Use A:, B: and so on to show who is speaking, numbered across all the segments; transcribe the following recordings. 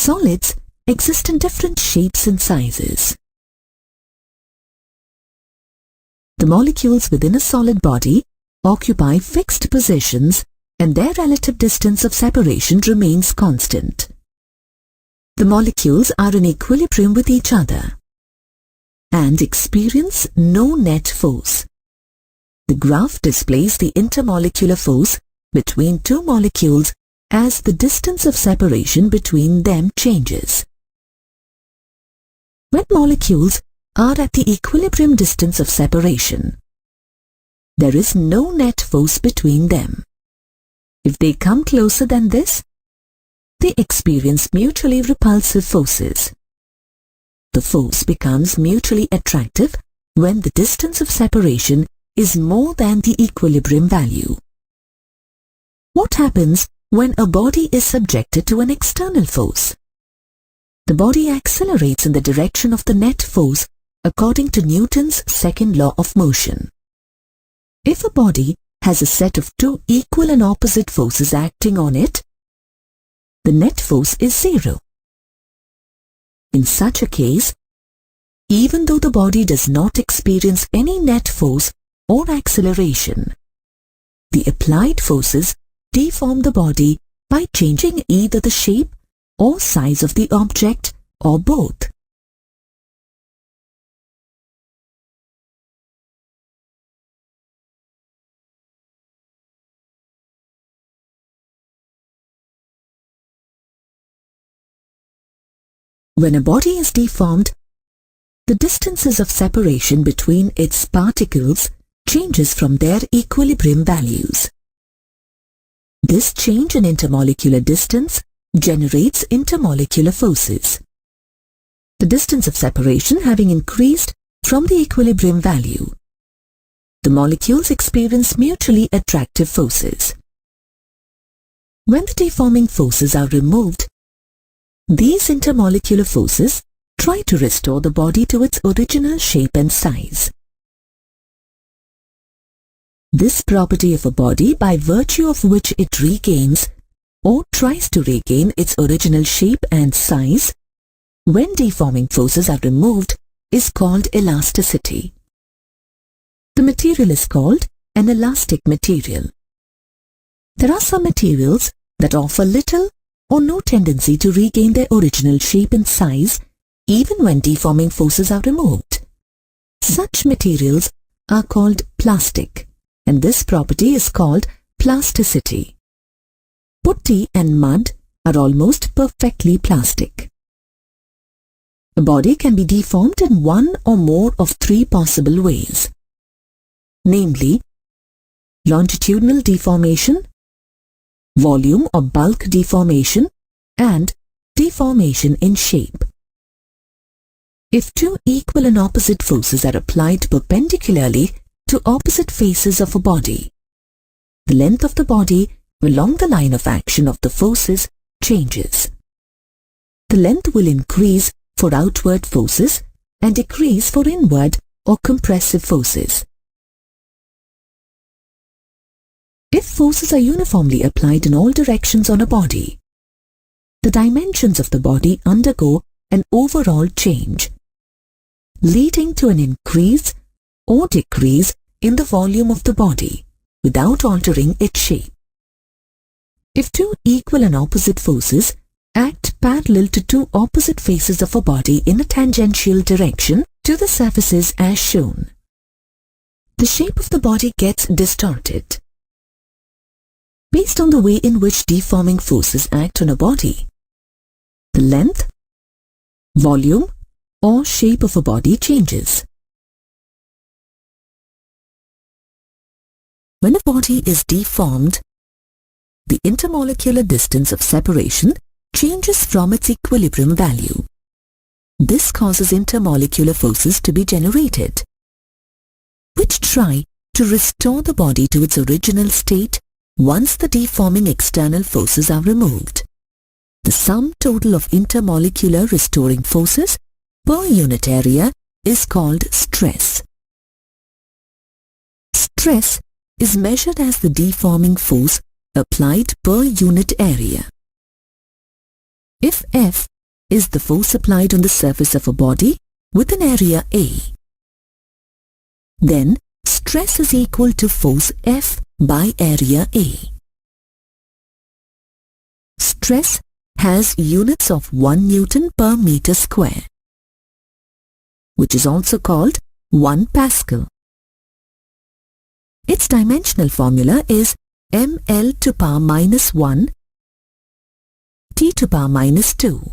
A: Solids exist in different shapes and sizes. The molecules within a solid body occupy fixed positions and their relative distance of separation remains constant. The molecules are in equilibrium with each other and experience no net force. The graph displays the intermolecular force between two molecules as the distance of separation between them changes. When molecules are at the equilibrium distance of separation, there is no net force between them. If they come closer than this, they experience mutually repulsive forces. The force becomes mutually attractive when the distance of separation is more than the equilibrium value. What happens when a body is subjected to an external force? The body accelerates in the direction of the net force according to Newton's second law of motion. If a body has a set of two equal and opposite forces acting on it, the net force is zero. In such a case, even though the body does not experience any net force or acceleration, the applied forces deform the body by changing either the shape or size of the object or both. When a body is deformed, the distances of separation between its particles changes from their equilibrium values. This change in intermolecular distance generates intermolecular forces. The distance of separation having increased from the equilibrium value, the molecules experience mutually attractive forces. When the deforming forces are removed, these intermolecular forces try to restore the body to its original shape and size. This property of a body, by virtue of which it regains or tries to regain its original shape and size when deforming forces are removed, is called elasticity. The material is called an elastic material. There are some materials that offer little or no tendency to regain their original shape and size even when deforming forces are removed. Such materials are called plastic, and this property is called plasticity. Putty and mud are almost perfectly plastic. A body can be deformed in one or more of three possible ways, namely longitudinal deformation, volume or bulk deformation, and deformation in shape. If two equal and opposite forces are applied perpendicularly to opposite faces of a body, the length of the body along the line of action of the forces changes. The length will increase for outward forces and decrease for inward or compressive forces. If forces are uniformly applied in all directions on a body, the dimensions of the body undergo an overall change, leading to an increase or decrease in the volume of the body without altering its shape. If two equal and opposite forces act parallel to two opposite faces of a body in a tangential direction to the surfaces as shown, the shape of the body gets distorted. Based on the way in which deforming forces act on a body, the length, volume, or shape of a body changes. When a body is deformed, the intermolecular distance of separation changes from its equilibrium value. This causes intermolecular forces to be generated, which try to restore the body to its original state once the deforming external forces are removed. The sum total of intermolecular restoring forces per unit area is called stress. Stress is measured as the deforming force applied per unit area. If F is the force applied on the surface of a body with an area A. Then, stress is equal to force F by area A. Stress has units of 1 Newton per meter square, which is also called 1 Pascal. Its dimensional formula is ml to power minus 1 t to power minus 2.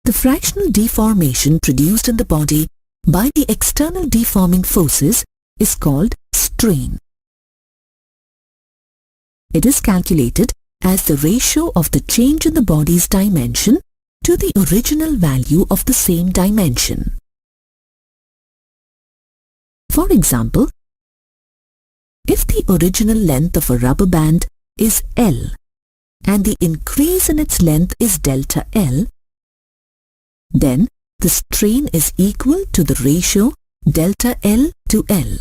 A: The fractional deformation produced in the body by the external deforming forces is called strain. It is calculated as the ratio of the change in the body's dimension to the original value of the same dimension. For example, if the original length of a rubber band is L and the increase in its length is delta L, then the strain is equal to the ratio delta L to L.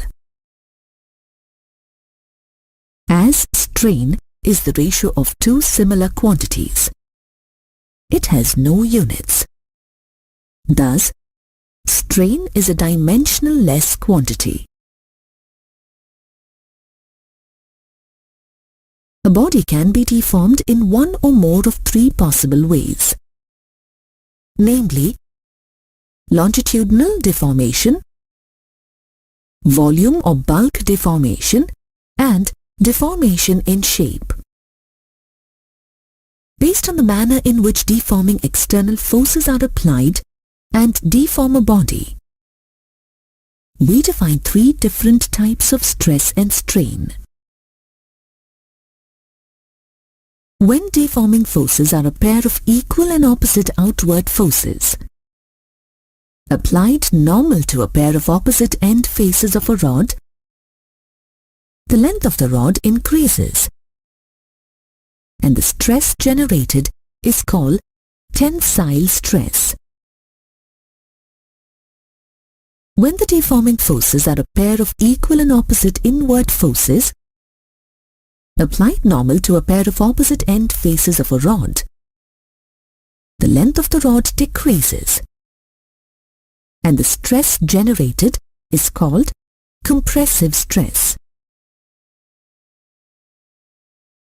A: As strain is the ratio of two similar quantities, it has no units. Thus, strain is a dimensionless quantity. A body can be deformed in one or more of three possible ways, namely longitudinal deformation, volume or bulk deformation, and deformation in shape. Based on the manner in which deforming external forces are applied and deform a body, we define three different types of stress and strain. When deforming forces are a pair of equal and opposite outward forces, applied normal to a pair of opposite end faces of a rod, the length of the rod increases, and the stress generated is called tensile stress. When the deforming forces are a pair of equal and opposite inward forces, applied normal to a pair of opposite end faces of a rod, the length of the rod decreases, and the stress generated is called compressive stress.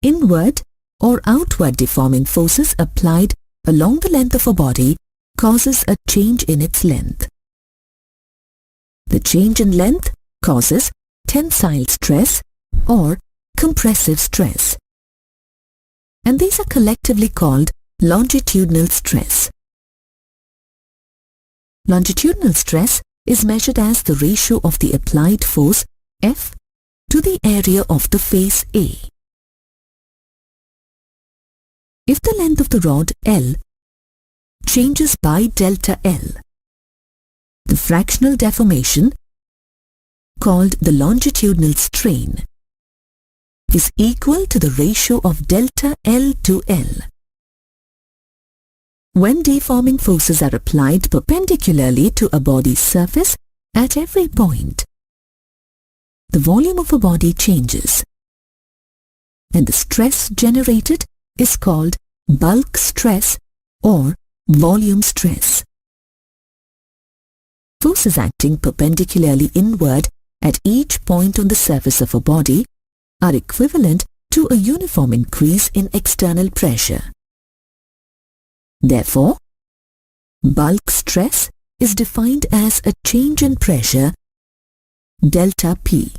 A: Inward or outward deforming forces applied along the length of a body causes a change in its length. The change in length causes tensile stress or compressive stress, and these are collectively called longitudinal stress. Longitudinal stress is measured as the ratio of the applied force F to the area of the face A. If the length of the rod L changes by delta L, the fractional deformation, called the longitudinal strain, is equal to the ratio of delta L to L. When deforming forces are applied perpendicularly to a body's surface at every point, the volume of a body changes, and the stress generated is called bulk stress or volume stress. Forces acting perpendicularly inward at each point on the surface of a body are equivalent to a uniform increase in external pressure. Therefore, bulk stress is defined as a change in pressure delta P.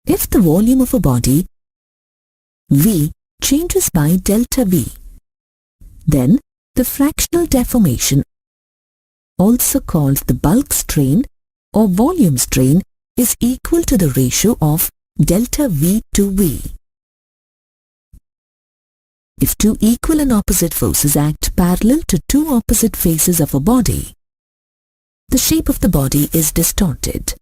A: If the volume of a body V changes by delta V, then the fractional deformation, also called the bulk strain or volume strain, is equal to the ratio of delta V to V. If two equal and opposite forces act parallel to two opposite faces of a body, the shape of the body is distorted.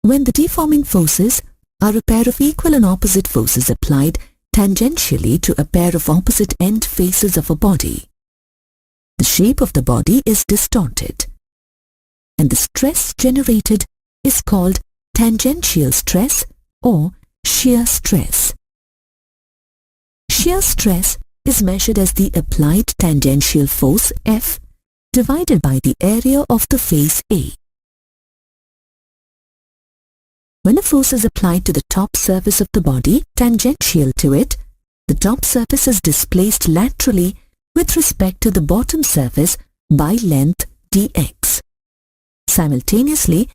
A: When the deforming forces are a pair of equal and opposite forces applied tangentially to a pair of opposite end faces of a body, the shape of the body is distorted, and the stress generated is called tangential stress or shear stress. Shear stress is measured as the applied tangential force F divided by the area of the face A. When a force is applied to the top surface of the body tangential to it, the top surface is displaced laterally with respect to the bottom surface by length dx. Simultaneously,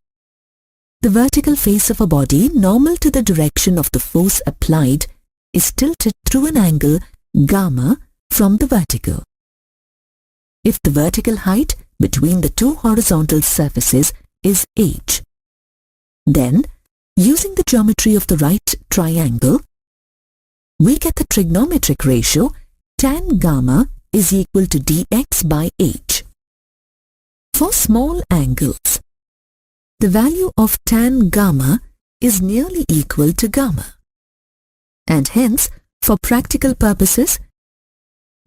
A: the vertical face of a body normal to the direction of the force applied is tilted through an angle gamma from the vertical. If the vertical height between the two horizontal surfaces is h, then using the geometry of the right triangle, we get the trigonometric ratio tan gamma is equal to dx by h. For small angles, the value of tan gamma is nearly equal to gamma, and hence, for practical purposes,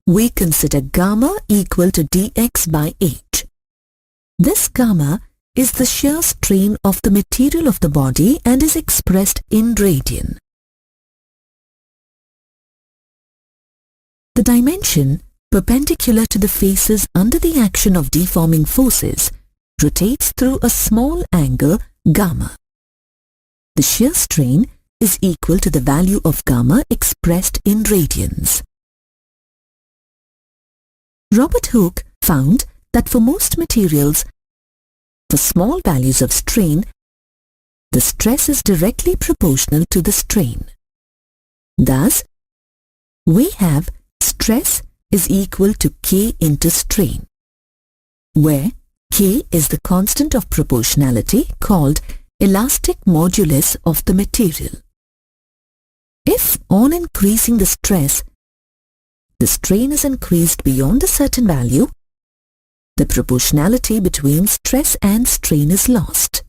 A: we consider gamma equal to dx by h. This gamma is the shear strain of the material of the body and is expressed in radian. The dimension perpendicular to the faces under the action of deforming forces rotates through a small angle gamma. The shear strain is equal to the value of gamma expressed in radians. Robert Hooke found that for most materials, for small values of strain, the stress is directly proportional to the strain. Thus, we have stress is equal to K into strain, where K is the constant of proportionality called elastic modulus of the material. If on increasing the stress, the strain is increased beyond a certain value, the proportionality between stress and strain is lost.